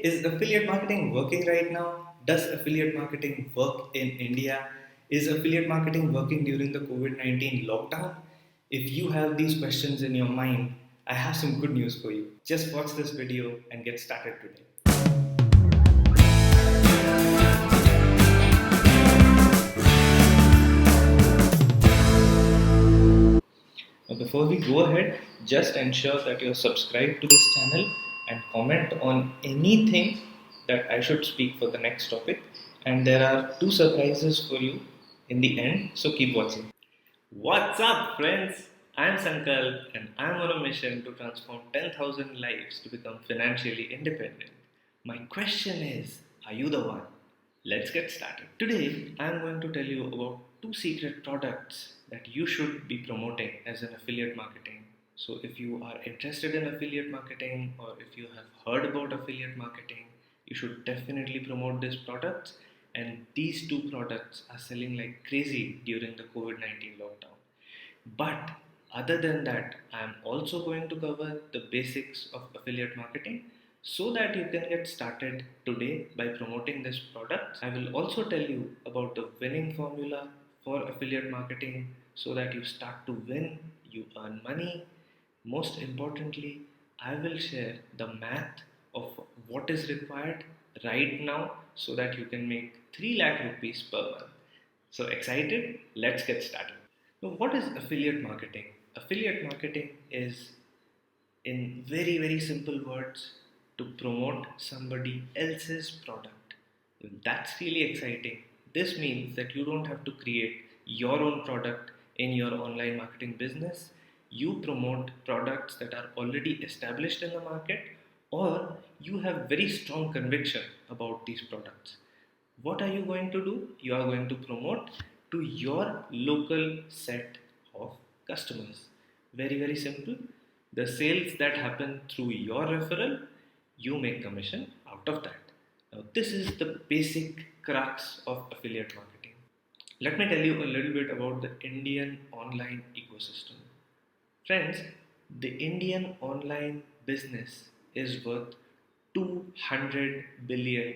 Is affiliate marketing working right now? Does affiliate marketing work in India? Is affiliate marketing working during the COVID 19 lockdown? If you have these questions in your mind, I have some good news for you. Just watch this video and get started today. Now, before we go ahead, just ensure that you're subscribed to this channel and comment on anything that I should speak for the next topic. And there are two surprises for you in the end, so keep watching. What's up, friends? I'm Sankalp and I'm on a mission to transform 10,000 lives to become financially independent. My question is, are you the one? Let's get started. Today, I'm going to tell you about two secret products that you should be promoting as an affiliate marketing. So, if you are interested in affiliate marketing or if you have heard about affiliate marketing, you should definitely promote these products. And these two products are selling like crazy during the COVID 19 lockdown. But other than that, I am also going to cover the basics of affiliate marketing so that you can get started today by promoting this product. I will also tell you about the winning formula for affiliate marketing so that you start to win, you earn money. Most importantly, I will share the math of what is required right now so that you can make 3 lakh rupees per month. So excited? Let's get started. So, what is affiliate marketing? Affiliate marketing is, in very, very simple words, to promote somebody else's product. That's really exciting. This means that you don't have to create your own product in your online marketing business. You promote products that are already established in the market, or you have very strong conviction about these products. What are you going to do? You are going to promote to your local set of customers. Very, very simple. The sales that happen through your referral, you make commission out of that. Now, this is the basic crux of affiliate marketing. Let me tell you a little bit about the Indian online ecosystem. Friends, the Indian online business is worth $200 billion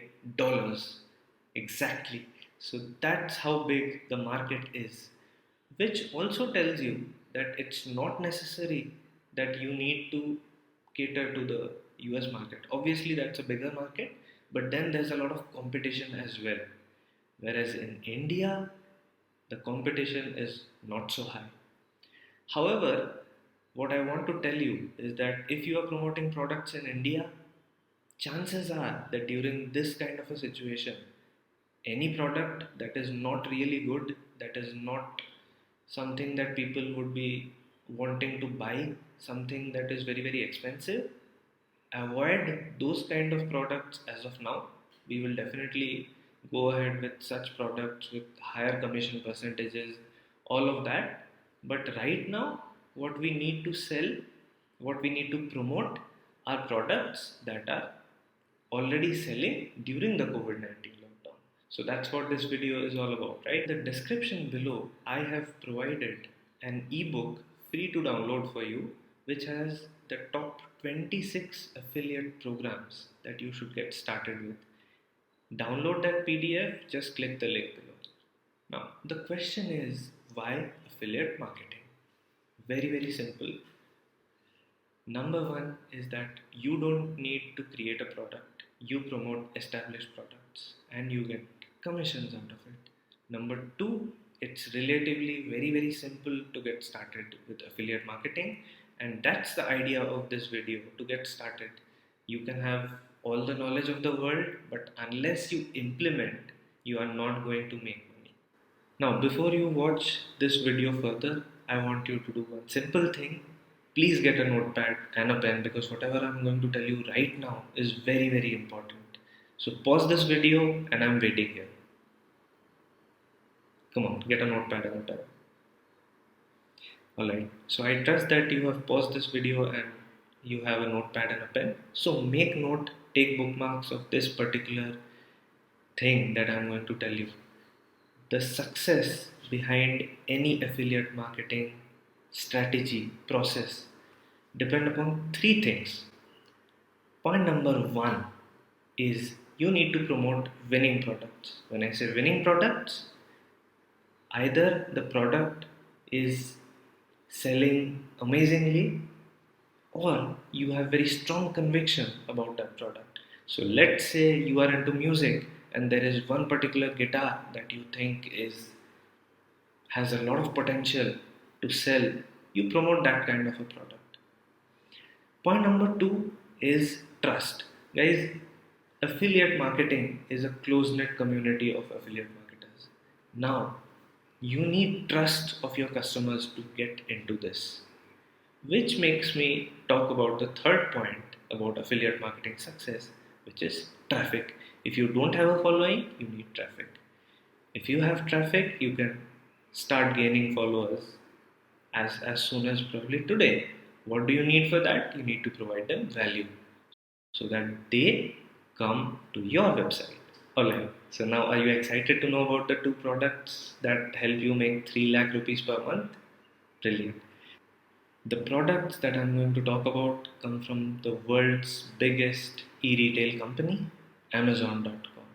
exactly. So that's how big the market is, which also tells you that it's not necessary that you need to cater to the US market. Obviously, that's a bigger market, but then there's a lot of competition as well. Whereas in India, the competition is not so high. However, what I want to tell you is that if you are promoting products in India, chances are that during this kind of a situation, any product that is not really good, that is not something that people would be wanting to buy, something that is very, very expensive, avoid those kind of products as of now. We will definitely go ahead with such products with higher commission percentages, all of that. But right now, what we need to sell, what we need to promote are products that are already selling during the COVID 19 lockdown. So that's what this video is all about, right? In the description below, I have provided an ebook free to download for you, which has the top 26 affiliate programs that you should get started with. Download that PDF, just click the link below. Now, the question is, why affiliate marketing? Very, very simple. Number one is that you don't need to create a product, you promote established products and you get commissions out of it. Number two, it's relatively very, very simple to get started with affiliate marketing, and that's the idea of this video, to get started. You can have all the knowledge of the world, but unless you implement, you are not going to make money. Now, before you watch this video further, I want you to do one simple thing. Please get a notepad and a pen, because whatever I'm going to tell you right now is very, very important. So pause this video and I'm waiting here. Come on, get a notepad and a pen. Alright, so I trust that you have paused this video and you have a notepad and a pen. So make note, take bookmarks of this particular thing that I'm going to tell you. The success behind any affiliate marketing strategy process depend upon three things. Point number one, is you need to promote winning products. When I say winning products, either the product is selling amazingly or you have very strong conviction about that product. So let's say you are into music and there is one particular guitar that you think is has a lot of potential to sell, you promote that kind of a product. Point number 2 is trust. Guys, affiliate marketing is a close knit community of affiliate marketers. Now, you need trust of your customers to get into this. Which makes me talk about the third point about affiliate marketing success, which is traffic. If you don't have a following, you need traffic. If you have traffic, you can start gaining followers as soon as probably today. What do you need for that? You need to provide them value so that they come to your website. Alright, so now are you excited to know about the two products that help you make 3 lakh rupees per month? Brilliant. The products that I'm going to talk about come from the world's biggest e-retail company, Amazon.com.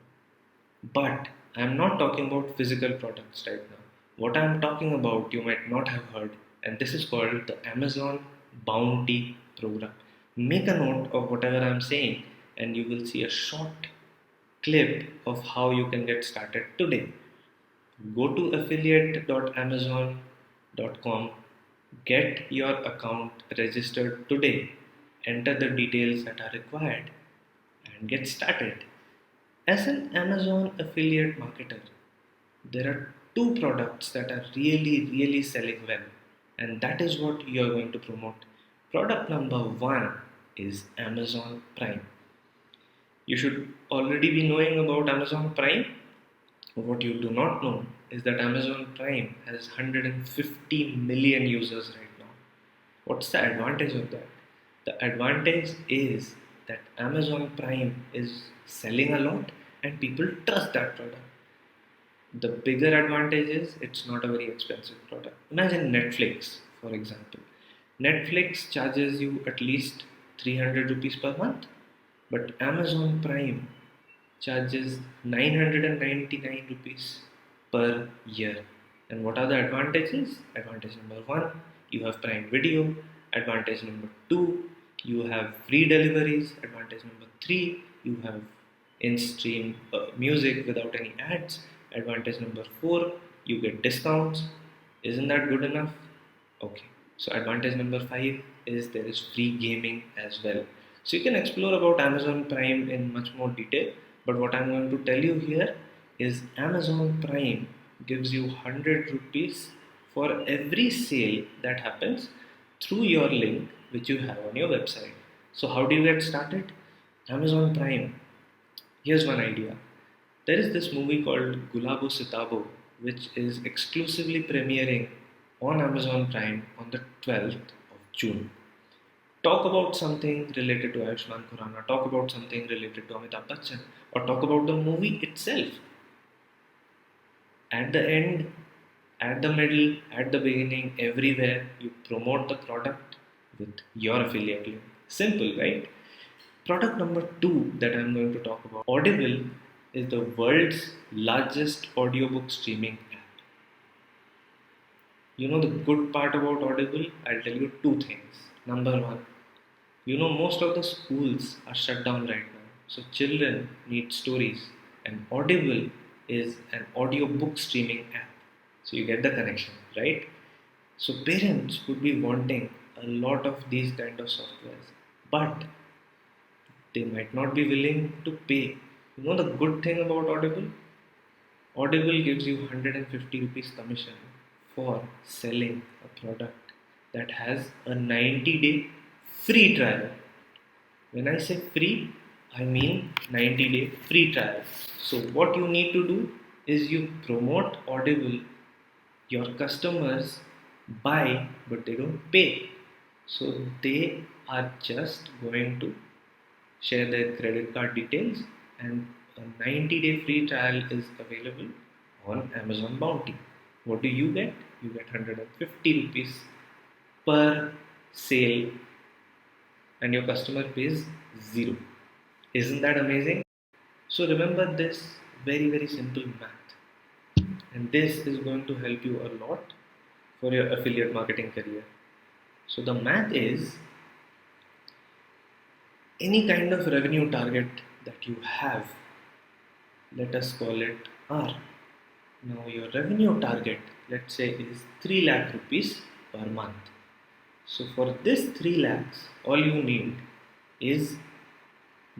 But I'm not talking about physical products right now. What I'm talking about you might not have heard, and this is called the Amazon Bounty Program. Make a note of whatever I'm saying, and you will see a short clip of how you can get started today. Go to affiliate.amazon.com, get your account registered today, enter the details that are required, and get started. As an Amazon affiliate marketer, there are two products that are really selling well, and that is what you are going to promote. Product number one is Amazon Prime. You should already be knowing about Amazon Prime. What you do not know is that Amazon Prime has 150 million users right now. What's the advantage of that? The advantage is that Amazon Prime is selling a lot and people trust that product. The bigger advantage is it's not a very expensive product. Imagine Netflix, for example. Netflix charges you at least 300 rupees per month, but Amazon Prime charges 999 rupees per year. And what are the advantages? Advantage number one, you have Prime Video. Advantage number two, you have free deliveries. Advantage number three, you have in-stream music without any ads. Advantage number four, you get discounts. Isn't that good enough? Okay. So advantage number five is there is free gaming as well. So you can explore about Amazon Prime in much more detail. But what I'm going to tell you here is Amazon Prime gives you 100 rupees for every sale that happens through your link which you have on your website. So how do you get started? Amazon Prime. Here's one idea. There is this movie called Gulabo Sitabo, which is exclusively premiering on Amazon Prime on the 12th of June. Talk about something related to Ayushmann Khurrana, talk about something related to Amitabh Bachchan, or talk about the movie itself. At the end, at the middle, at the beginning, everywhere, you promote the product with your affiliate link. Simple, right? Product number two that I'm going to talk about, Audible is the world's largest audiobook streaming app. You know the good part about Audible? I'll tell you two things. Number one, you know most of the schools are shut down right now. So children need stories and Audible is an audiobook streaming app. So you get the connection, right? So parents would be wanting a lot of these kind of softwares, but they might not be willing to pay. You know the good thing about Audible? Audible gives you 150 rupees commission for selling a product that has a 90-day free trial. When I say free, I mean 90-day free trial. So what you need to do is you promote Audible, your customers buy but they don't pay. So they are just going to share their credit card details and a 90-day free trial is available on Amazon Bounty. What do you get? You get 150 rupees per sale and your customer pays zero. Isn't that amazing? So remember this very simple math, and this is going to help you a lot for your affiliate marketing career. So the math is any kind of revenue target that you have, let us call it R. Now your revenue target, let's say, is 3 lakh rupees per month. So for this 3 lakhs, all you need is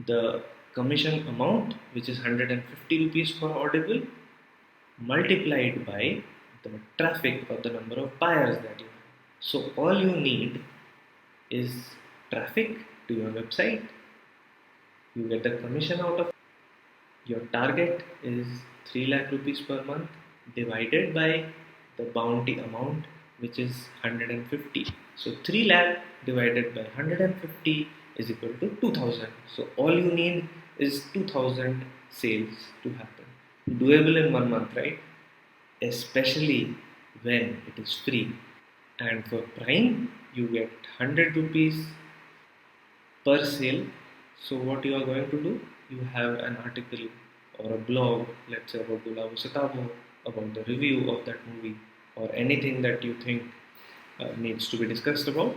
the commission amount, which is 150 rupees for Audible, multiplied by the traffic or the number of buyers that you have. So all you need is traffic to your website. You get the commission out of your target is 3 lakh rupees per month divided by the bounty amount, which is 150. So 3 lakh divided by 150 is equal to 2000. So all you need is 2000 sales to happen. Doable in 1 month, right? Especially when it is free. And for Prime, you get 100 rupees per sale. So what you are going to do, you have an article or a blog, let's say about Gulabo Sitabo, about the review of that movie, or anything that you think needs to be discussed about.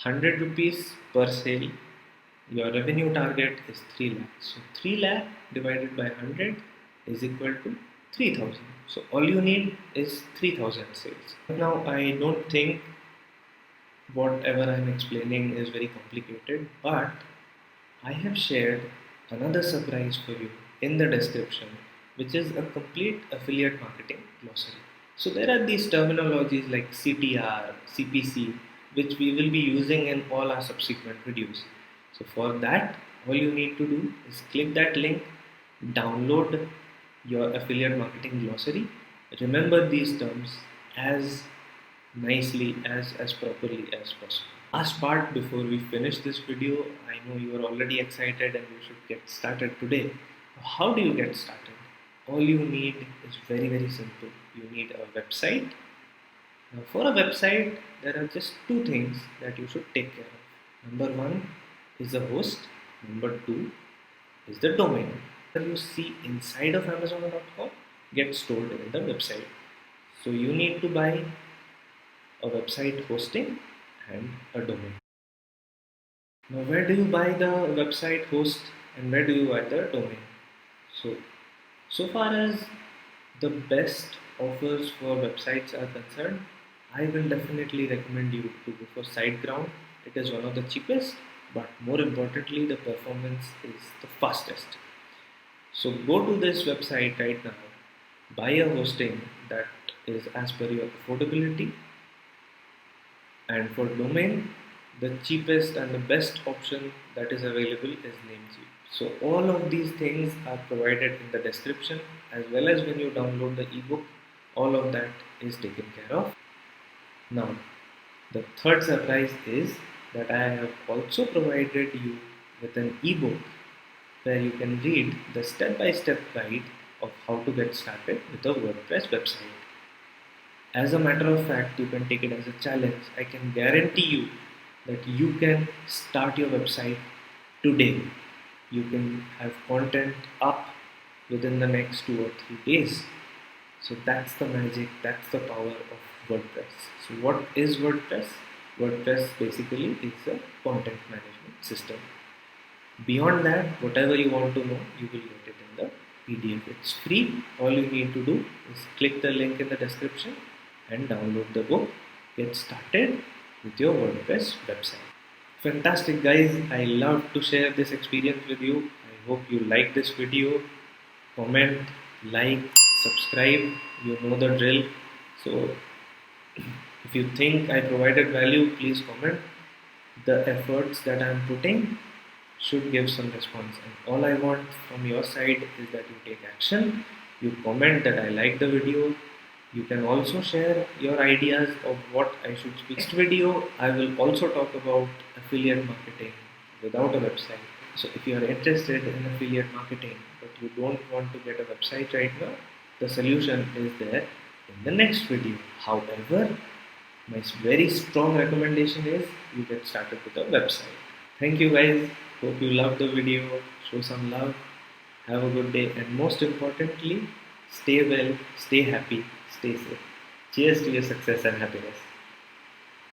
100 rupees per sale. Your revenue target is 3 lakhs. So 3 lakh divided by 100 is equal to 3000. So all you need is 3000 sales. Now I don't think whatever I'm explaining is very complicated, but I have shared another surprise for you in the description, which is a complete affiliate marketing glossary. So there are these terminologies like CTR, CPC, which we will be using in all our subsequent videos. So for that, all you need to do is click that link, download your affiliate marketing glossary, remember these terms as nicely as properly as possible. Last part before we finish this video, I know you are already excited and you should get started today. How do you get started? All you need is very simple. You need a website. Now for a website, there are just two things that you should take care of. Number one is the host. Number two is the domain. That you see inside of Amazon.com gets stored in the website. So you need to buy a website hosting and a domain. Now where do you buy the website host and where do you buy the domain? So far as the best offers for websites are concerned, I will definitely recommend you to go for SiteGround. It is one of the cheapest, but more importantly, the performance is the fastest. So go to this website right now, buy a hosting that is as per your affordability, and for domain, the cheapest and the best option that is available is Namecheap. So all of these things are provided in the description, as well as when you download the ebook, all of that is taken care of. Now, the third surprise is that I have also provided you with an ebook where you can read the step-by-step guide of how to get started with a WordPress website. As a matter of fact, you can take it as a challenge. I can guarantee you that you can start your website today. You can have content up within the next 2 or 3 days. So that's the magic, that's the power of WordPress. So what is WordPress? WordPress basically is a content management system. Beyond that, whatever you want to know, you will get it in the PDF. It's free. All you need to do is click the link in the description and download the book. Get started with your WordPress website. Fantastic guys, I love to share this experience with you. I hope you like this video. Comment, like, subscribe, you know the drill. So if you think I provided value, please comment. The efforts that I am putting should give some response, and all I want from your side is that you take action. You comment that I like the video. You can also share your ideas of what I should speak. Next video, I will also talk about affiliate marketing without a website. So if you are interested in affiliate marketing but you don't want to get a website right now, the solution is there in the next video. However, my very strong recommendation is you get started with a website. Thank you guys. Hope you loved the video. Show some love. Have a good day, and most importantly, stay well, stay happy, stay safe. Cheers to your success and happiness.